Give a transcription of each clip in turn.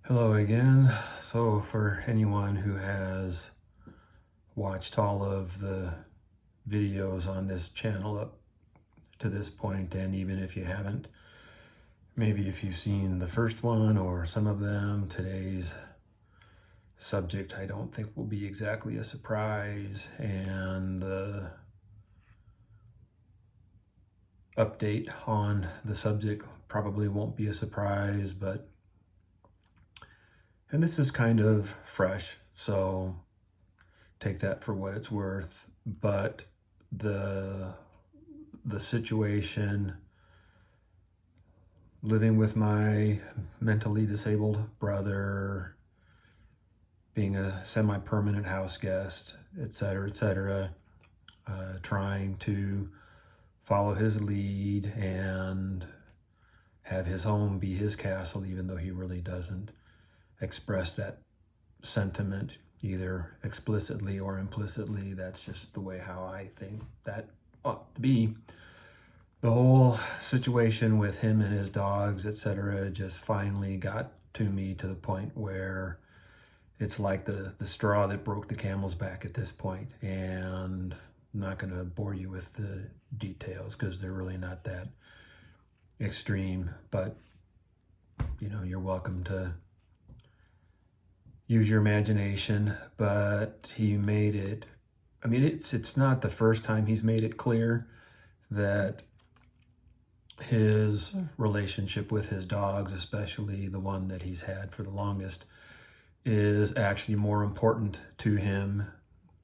Hello again. So for anyone who has watched all of the videos on this channel up to this point, and even if you haven't, maybe if you've seen the first one or some of them, today's subject I don't think will be exactly a surprise, and the update on the subject probably won't be a surprise, and this is kind of fresh, so take that for what it's worth. But the situation, living with my mentally disabled brother, being a semi-permanent house guest, etc., trying to follow his lead and have his home be his castle, even though he really doesn't express that sentiment either explicitly or implicitly. That's just the way how I think that ought to be. The whole situation with him and his dogs, etc., just finally got to me to the point where it's like the straw that broke the camel's back at this point. And I'm not going to bore you with the details because they're really not that extreme, but you're welcome to use your imagination. But he made it, I mean, it's not the first time he's made it clear that his relationship with his dogs, especially the one that he's had for the longest, is actually more important to him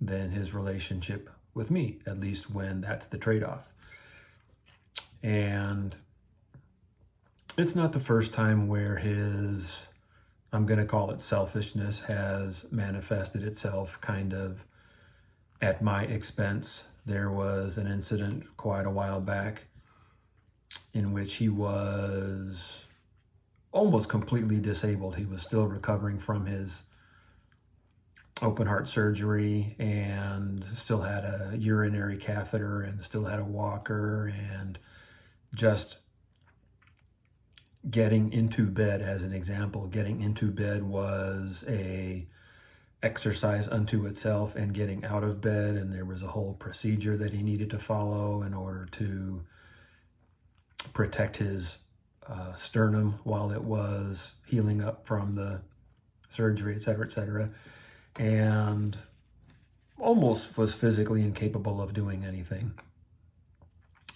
than his relationship with me, at least when that's the trade-off. And it's not the first time where his, I'm going to call it selfishness, has manifested itself kind of at my expense. There was an incident quite a while back in which he was almost completely disabled. He was still recovering from his open heart surgery and still had a urinary catheter and still had a walker, and just getting into bed, as an example, getting into bed was a exercise unto itself, and getting out of bed, and there was a whole procedure that he needed to follow in order to protect his sternum while it was healing up from the surgery, etc., and almost was physically incapable of doing anything.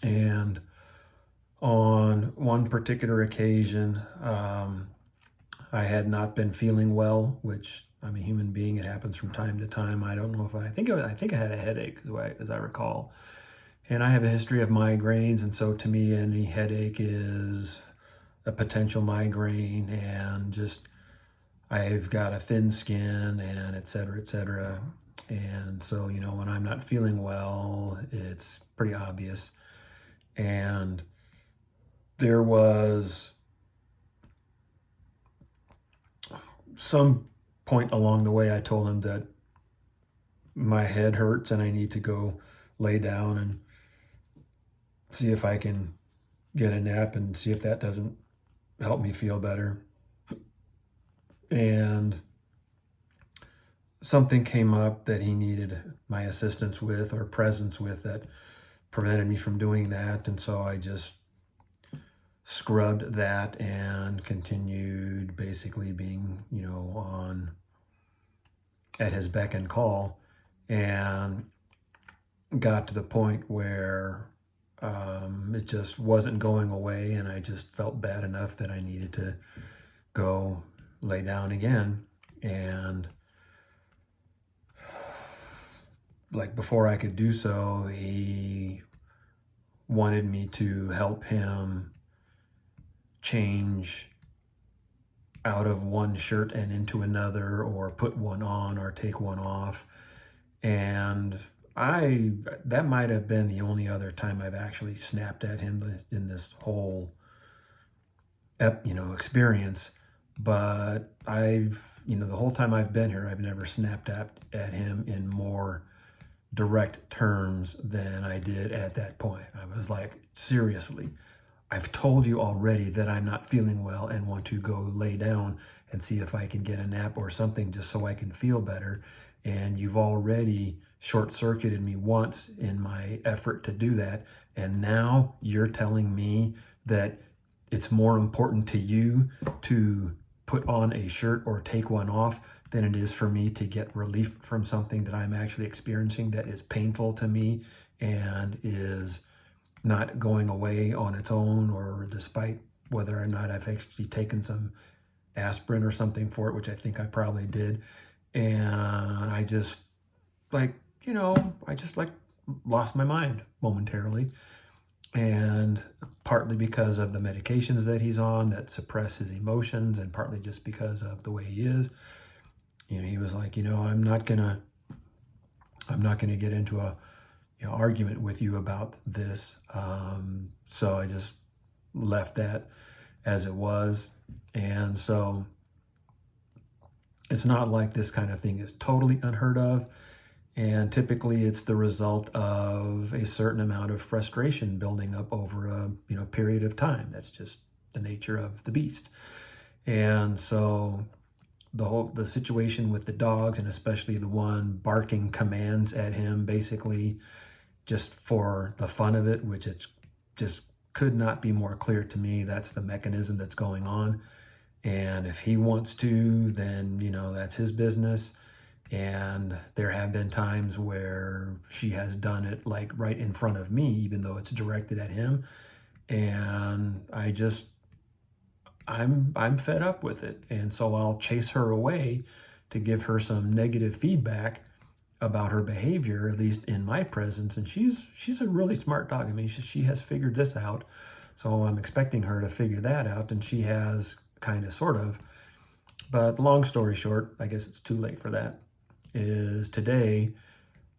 And on one particular occasion, I had not been feeling well, which, I'm a human being, it happens from time to time. I don't know if I think I had a headache, as I recall. And I have a history of migraines, and so to me, any headache is a potential migraine, and just I've got a thin skin, and etc. And so, when I'm not feeling well, it's pretty obvious. And there was some point along the way I told him that my head hurts and I need to go lay down and see if I can get a nap and see if that doesn't help me feel better. And something came up that he needed my assistance with or presence with that prevented me from doing that. And so I just scrubbed that and continued basically being, on at his beck and call, and got to the point where it just wasn't going away, and I just felt bad enough that I needed to go lay down again. And like before I could do so, he wanted me to help him change out of one shirt and into another, or put one on or take one off. And that might have been the only other time I've actually snapped at him in this whole experience. But the whole time I've been here, I've never snapped at him in more direct terms than I did at that point. I was like, seriously, I've told you already that I'm not feeling well and want to go lay down and see if I can get a nap or something just so I can feel better. And you've already short-circuited me once in my effort to do that. And now you're telling me that it's more important to you to put on a shirt or take one off than it is for me to get relief from something that I'm actually experiencing that is painful to me and is not going away on its own, or despite whether or not I've actually taken some aspirin or something for it, which I think I probably did. And I just like, I just like lost my mind momentarily. And partly because of the medications that he's on that suppress his emotions, and partly just because of the way he is. He was like, I'm not gonna get into a argument with you about this. So I just left that as it was. And so it's not like this kind of thing is totally unheard of. And typically it's the result of a certain amount of frustration building up over a period of time. That's just the nature of the beast. And so the situation with the dogs, and especially the one barking commands at him, basically just for the fun of it, which it just could not be more clear to me. That's the mechanism that's going on. And if he wants to, then, that's his business. And there have been times where she has done it like right in front of me, even though it's directed at him. And I'm fed up with it. And so I'll chase her away to give her some negative feedback about her behavior, at least in my presence. And she's a really smart dog. I mean, she has figured this out. So I'm expecting her to figure that out. And she has kind of, sort of. But long story short, I guess it's too late for that, is today,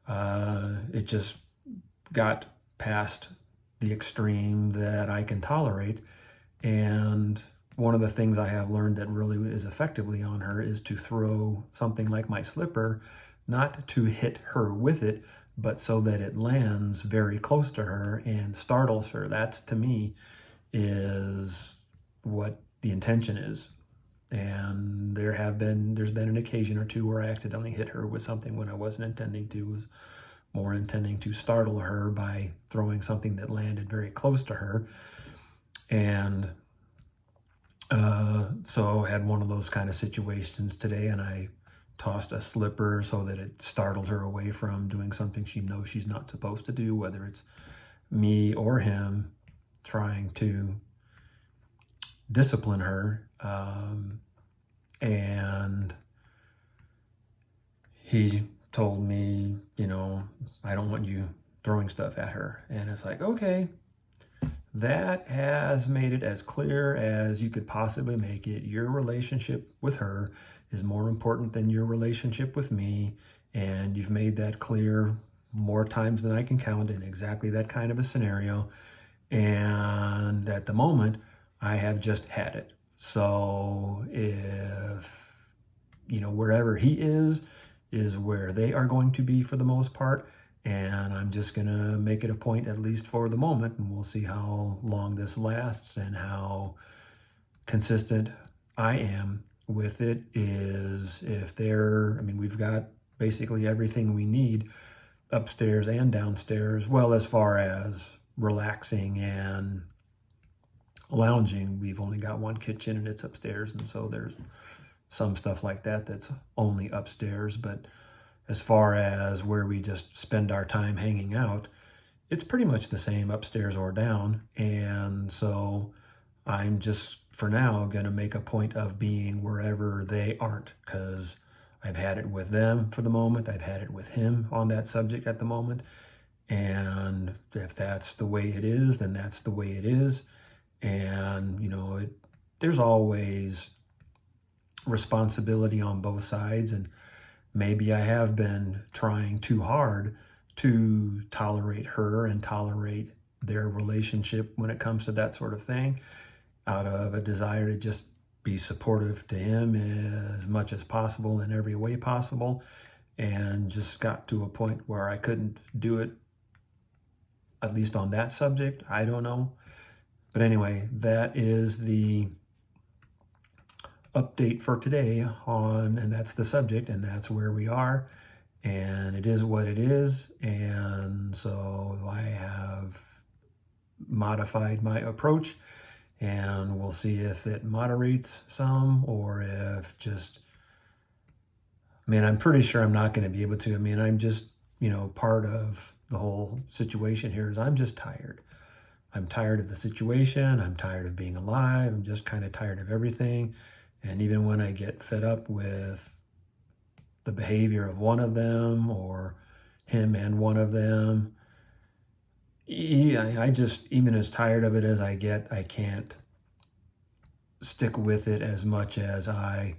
it just got past the extreme that I can tolerate. And one of the things I have learned that really is effectively on her is to throw something like my slipper, not to hit her with it, but so that it lands very close to her and startles her. That, to me, is what the intention is. And there's been an occasion or two where I accidentally hit her with something when I wasn't intending to. Was more intending to startle her by throwing something that landed very close to her. And so I had one of those kind of situations today, and I tossed a slipper so that it startled her away from doing something she knows she's not supposed to do, whether it's me or him trying to discipline her. And he told me, I don't want you throwing stuff at her. And it's like, okay, that has made it as clear as you could possibly make it. Your relationship with her is more important than your relationship with me. And you've made that clear more times than I can count in exactly that kind of a scenario. And at the moment, I have just had it. So if, wherever he is where they are going to be for the most part. And I'm just going to make it a point, at least for the moment, and we'll see how long this lasts and how consistent I am with it, is if we've got basically everything we need upstairs and downstairs. Well, as far as relaxing and lounging, we've only got one kitchen and it's upstairs. And so there's some stuff like that that's only upstairs. But as far as where we just spend our time hanging out, it's pretty much the same upstairs or down. And so I'm just, for now, going to make a point of being wherever they aren't, because I've had it with them for the moment. I've had it with him on that subject at the moment. And if that's the way it is, then that's the way it is. And, there's always responsibility on both sides. And maybe I have been trying too hard to tolerate her and tolerate their relationship when it comes to that sort of thing, out of a desire to just be supportive to him as much as possible in every way possible, and just got to a point where I couldn't do it, at least on that subject. I don't know. But anyway, that is the update for today and that's the subject, and that's where we are, and it is what it is. And so I have modified my approach, and we'll see if it moderates some or if just, I'm pretty sure I'm not going to be able to. I'm just, part of the whole situation here is I'm just tired. I'm tired of the situation. I'm tired of being alive. I'm just kind of tired of everything. And even when I get fed up with the behavior of one of them or him and one of them, I just, even as tired of it as I get, I can't stick with it as much as I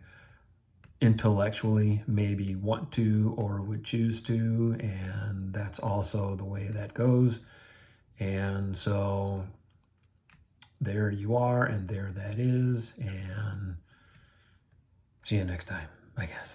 intellectually maybe want to or would choose to. And that's also the way that goes. And so there you are, and there that is. And see you next time, I guess.